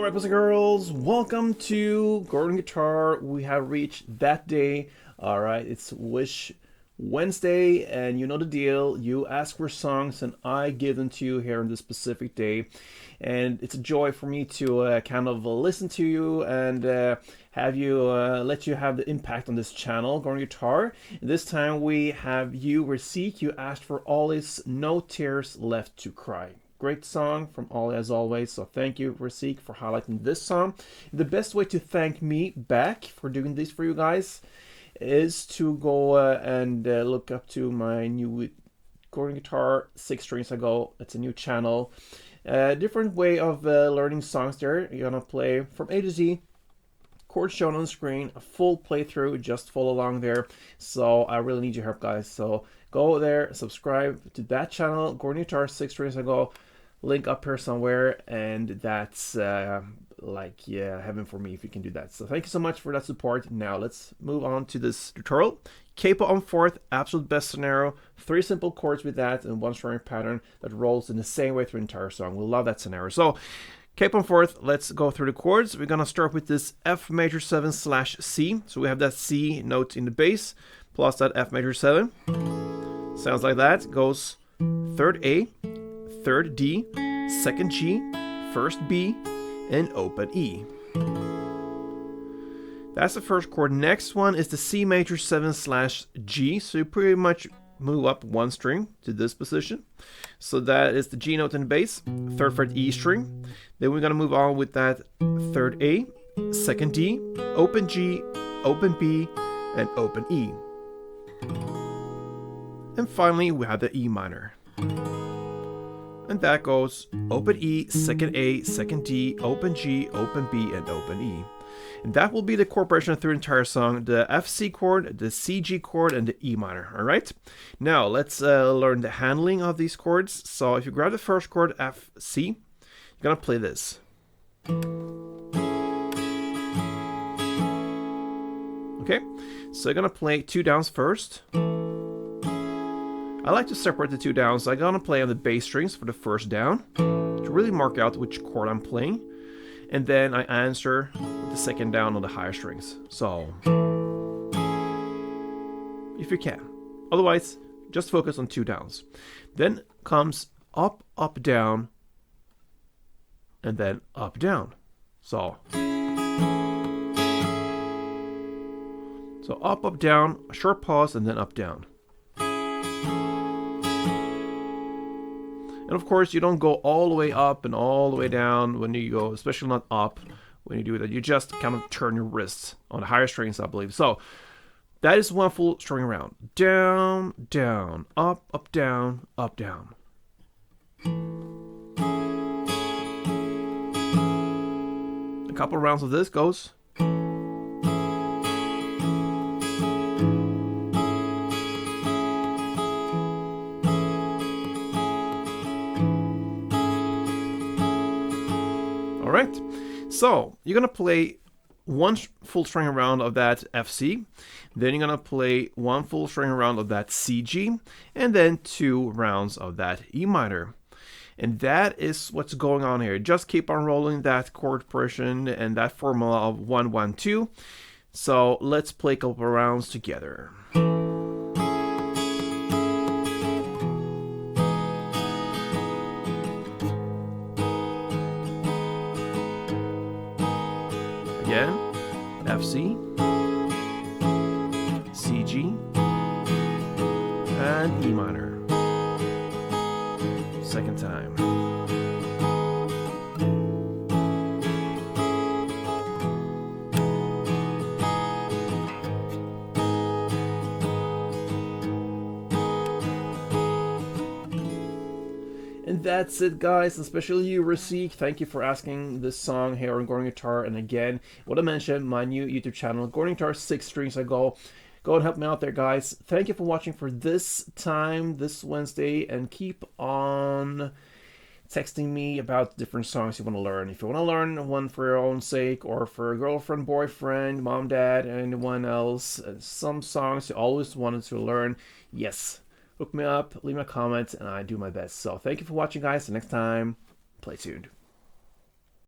Alright, boys and girls, welcome to Golden Guitar. We have reached that day. Alright, it's Wish Wednesday, and you know the deal. You ask for songs, and I give them to you here on this specific day. And it's a joy for me to kind of listen to you and have you let you have the impact on this channel, Golden Guitar. This time we have you, Receipt. You asked for Ollie's No Tears Left to Cry. Great song from Ollie as always, so thank you, Rasik, for highlighting this song. The best way to thank me back for doing this for you guys is to go and look up to my new Golden Guitar 6 strings ago. It's a new channel. Different way of learning songs there. You're gonna play from A to Z. Chords shown on the screen, a full playthrough, just follow along there. So I really need your help, guys. So go there, subscribe to that channel, Golden Guitar 6 strings ago. Link up here somewhere, and that's heaven for me if you can do that. So thank you so much for that support. Now let's move on to this tutorial. Capo on fourth, absolute best scenario. 3 simple chords with that, and 1 strumming pattern that rolls in the same way through the entire song. We love that scenario. So capo on fourth, let's go through the chords. We're gonna start with this F major 7 / C. So we have that C note in the bass plus that F major 7. Sounds like that. Goes 3rd A, 3rd D, 2nd G, 1st B, and open E. That's the first chord. Next one is the C major 7 / G. So you pretty much move up 1 string to this position. So that is the G note in the bass, 3rd fret E string. Then we're gonna move on with that 3rd A, 2nd D, open G, open B, and open E. And finally we have the E minor. And that goes open E, 2nd A, 2nd D, open G, open B, and open E. And that will be the chord progression through the entire song. The F C chord, the C G chord, and the E minor. Alright? Now let's learn the handling of these chords. So if you grab the first chord, F, C, you're going to play this. Okay? So you're going to play 2 downs first. I like to separate the 2 downs. I'm gonna play on the bass strings for the first down to really mark out which chord I'm playing, and then I answer with the second down on the higher strings. So, if you can. Otherwise, just focus on 2 downs. Then comes up, up, down, and then up, down. So up, up, down, a short pause, and then up, down. And of course, you don't go all the way up and all the way down when you go, especially not up when you do that. You just kind of turn your wrists on the higher strings, I believe. So that is 1 full string around. Down, down, up, up, down, up, down. A couple rounds of this goes. Alright, so you're going to play 1 full string around of that F C, then you're going to play 1 full string around of that C G, and then 2 rounds of that E minor. And that is what's going on here. Just keep on rolling that chord progression and that formula of 1, 1, 2. So let's play a couple of rounds together. Again, F C, C G, and E minor. Second time. And that's it, guys. Especially you, Rasik. Thank you for asking this song here on Golden Guitar. And again, what I mentioned, my new YouTube channel, Golden Guitar 6 strings ago. Go and help me out there, guys. Thank you for watching for this time, this Wednesday, and keep on texting me about different songs you want to learn. If you want to learn one for your own sake, or for a girlfriend, boyfriend, mom, dad, anyone else, some songs you always wanted to learn, yes. Hook me up, leave me a comment, and I do my best. So thank you for watching, guys. Till next time, play tuned.